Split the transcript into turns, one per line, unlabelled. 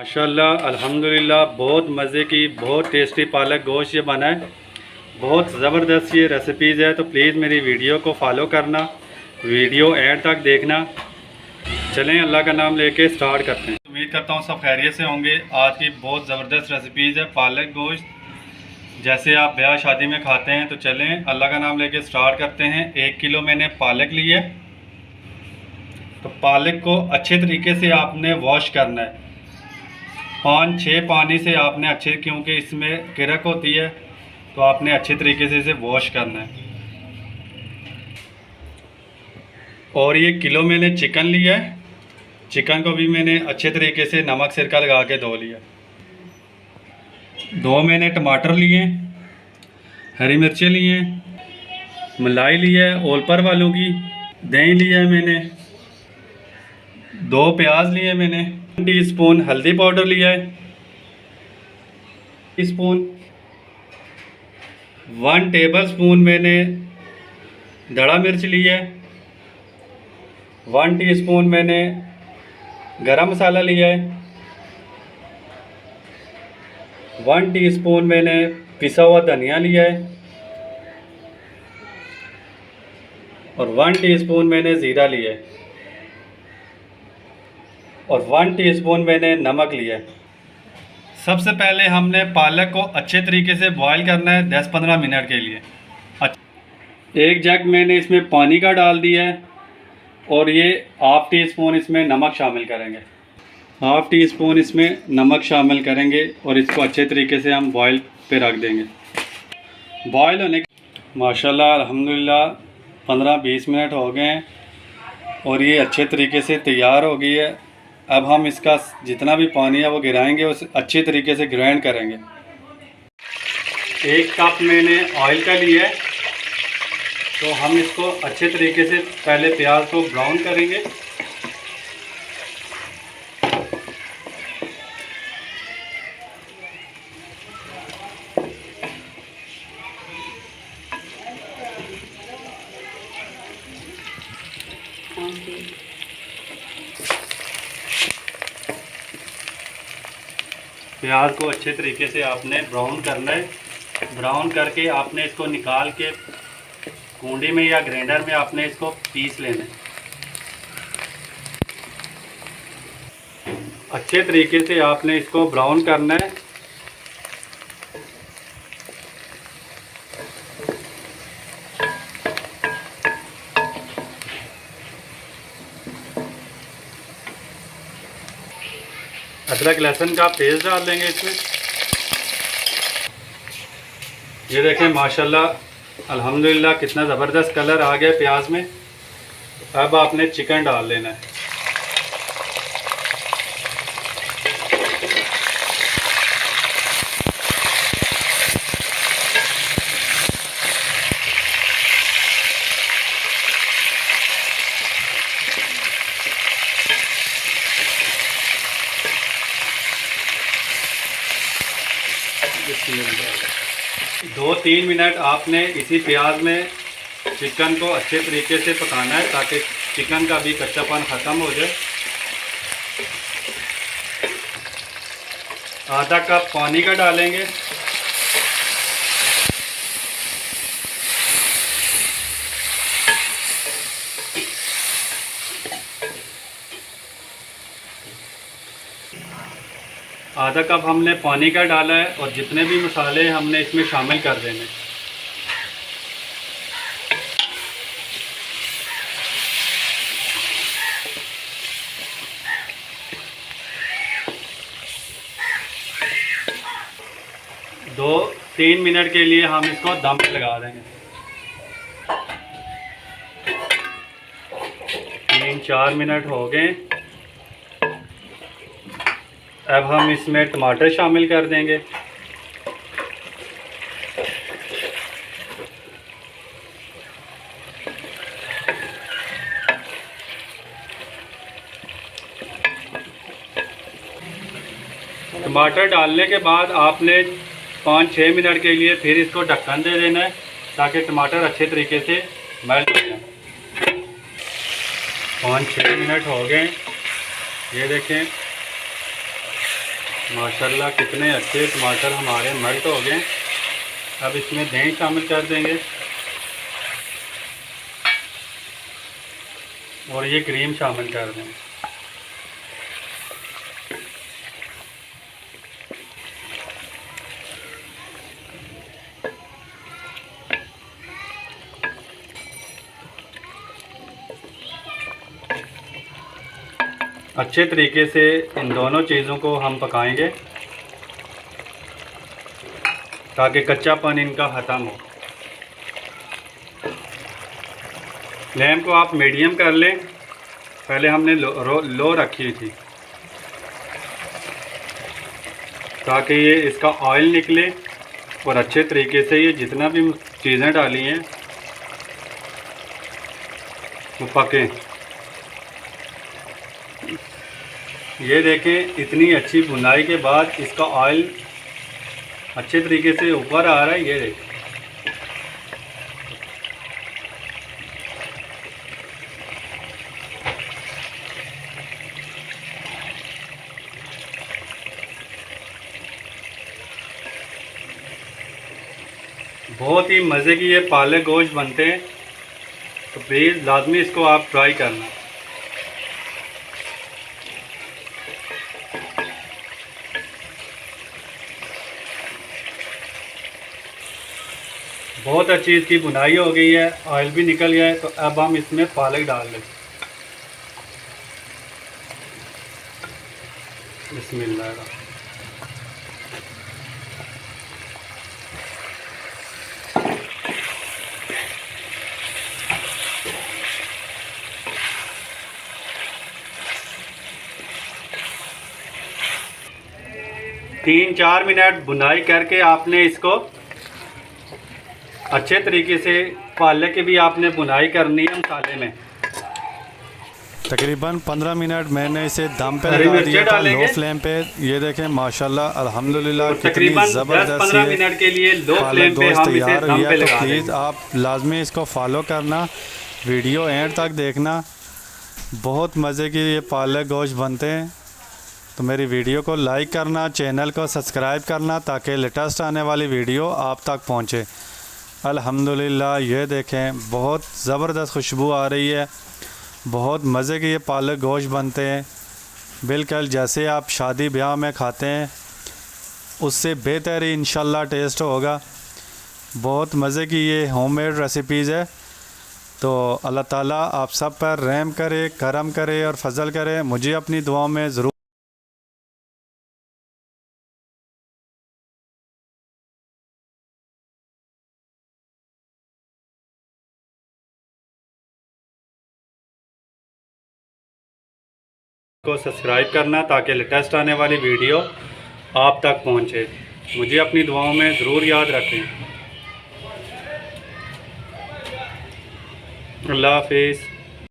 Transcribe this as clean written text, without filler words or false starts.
माशाल्लाह अल्हम्दुलिल्लाह बहुत मज़े की बहुत टेस्टी पालक गोश्त ये बना है। बहुत ज़बरदस्त ये रेसिपीज़ है, तो प्लीज़ मेरी वीडियो को फॉलो करना, वीडियो एंड तक देखना। चलें अल्लाह का नाम लेके स्टार्ट करते हैं। उम्मीद करता हूँ सब खैरियत से होंगे। आज की बहुत ज़बरदस्त रेसिपीज़ है पालक गोश्त, जैसे आप ब्याह शादी में खाते हैं। तो चलें अल्लाह का नाम लेके स्टार्ट करते हैं। 1 किलो मैंने पालक ली है। तो पालक को अच्छे तरीके से आपने वॉश करना है, 5-6 पानी से आपने अच्छे, क्योंकि इसमें किरक होती है, तो आपने अच्छे तरीके से इसे वॉश करना है। और ये किलो मैंने चिकन लिया है। चिकन को भी मैंने अच्छे तरीके से नमक सिरका लगा के धो लिया। 2 मैंने टमाटर लिए, हरी मिर्चें लिए, मलाई लिया है ओल पर वालों की, दही लिया है मैंने, 2 प्याज लिए मैंने, 1 टीस्पून हल्दी पाउडर लिया है, टीस्पून 1 टेबलस्पून मैंने धड़ा मिर्च लिया है, 1 टीस्पून मैंने गरम मसाला लिया है, 1 टीस्पून मैंने पिसा हुआ धनिया लिया है, और 1 टीस्पून मैंने ज़ीरा लिया है, और 1 टीस्पून मैंने नमक लिया है। सबसे पहले हमने पालक को अच्छे तरीके से बॉईल करना है 10-15 मिनट के लिए। 1 जग मैंने इसमें पानी का डाल दिया है, और ये ½ टीस्पून इसमें नमक शामिल करेंगे। ½ टीस्पून इसमें नमक शामिल करेंगे और इसको अच्छे तरीके से हम बॉईल पे रख देंगे। बॉईल होने माशाल्लाह अल्हम्दुलिल्लाह 15-20 मिनट हो गए हैं और ये अच्छे तरीके से तैयार हो गई है। अब हम इसका जितना भी पानी है वो गिराएंगे, उस अच्छे तरीके से ग्राइंड करेंगे। 1 कप मैंने ऑयल का लिया है, तो हम इसको अच्छे तरीके से पहले प्याज को ब्राउन करेंगे। प्याज को अच्छे तरीके से आपने ब्राउन करना है। ब्राउन करके आपने इसको निकाल के कूंडी में या ग्राइंडर में आपने इसको पीस लेना है। अच्छे तरीके से आपने इसको ब्राउन करना है। अदरक लहसुन का पेस्ट डाल देंगे इसमें। ये देखें माशाल्लाह अल्हम्दुलिल्लाह कितना ज़बरदस्त कलर आ गया प्याज में। अब आपने चिकन डाल लेना है। दो 3 मिनट आपने इसी प्याज में चिकन को अच्छे तरीके से पकाना है, ताकि चिकन का भी कच्चापन ख़त्म हो जाए। आधा कप पानी का डालेंगे। आधा कप हमने पानी का डाला है, और जितने भी मसाले हमने इसमें शामिल कर देने। दो 3 मिनट के लिए हम इसको दम पे लगा देंगे। 3-4 मिनट हो गए। अब हम इसमें टमाटर शामिल कर देंगे। टमाटर डालने के बाद आपने 5-6 मिनट के लिए फिर इसको ढक्कन दे देना है, ताकि टमाटर अच्छे तरीके से मेल्ट हो जाए। 5-6 मिनट हो गए, ये देखें माशाल्लाह कितने अच्छे टमाटर हमारे मल्ट हो गए। अब इसमें दही शामिल कर देंगे और ये क्रीम शामिल कर देंगे। अच्छे तरीके से इन दोनों चीज़ों को हम पकाएंगे ताकि कच्चापन इनका ख़त्म हो। फ्लेम को आप मीडियम कर लें, पहले हमने लो रखी हुई थी ताकि ये इसका ऑयल निकले और अच्छे तरीके से ये जितना भी चीज़ें डाली हैं वो पकें। ये देखें इतनी अच्छी भुनाई के बाद इसका ऑयल अच्छे तरीके से ऊपर आ रहा है। ये देखें बहुत ही मज़े की ये पालक गोश्त बनते हैं, तो प्लीज़ लाजमी इसको आप ट्राई करना। बहुत अच्छी इसकी बुनाई हो गई है, ऑयल भी निकल गया है। तो अब हम इसमें पालक डाल लें। बिस्मिल्लाह। तीन चार मिनट बुनाई करके आपने इसको अच्छे तरीके से पालक की भी आपने बुनाई करनी है मसाले में।
तकरीबन 15 मिनट मैंने इसे दम पे लगा दिया था लो फ्लेम पे। ये देखें माशाल्लाह अल्हम्दुलिल्लाह
तकरीबन 10-15 मिनट के लिए लो फ्लेम पे हम इसे दम पे लगा देंगे।
प्लीज़ आप लाजमी इसको फॉलो करना, वीडियो एंड तक देखना। बहुत मज़े की ये पालक गोश्त बनते हैं। तो मेरी वीडियो को लाइक करना, चैनल को सब्सक्राइब करना ताकि लेटेस्ट आने वाली वीडियो आप तक पहुँचे। अल्हम्दुलिल्लाह ये देखें बहुत ज़बरदस्त खुशबू आ रही है। बहुत मज़े के ये पालक गोश्त बनते हैं, बिल्कुल जैसे आप शादी ब्याह में खाते हैं उससे बेहतर ही इंशाल्लाह टेस्ट होगा। बहुत मज़े की ये होममेड रेसिपीज़ है। तो अल्लाह ताला आप सब पर रहम करे, करम करे और फजल करे। मुझे अपनी दुआओं में ज़रूर
को सब्सक्राइब करना ताकि लेटेस्ट आने वाली वीडियो आप तक पहुंचे। मुझे अपनी दुआओं में ज़रूर याद रखें। अल्लाह हाफिज़।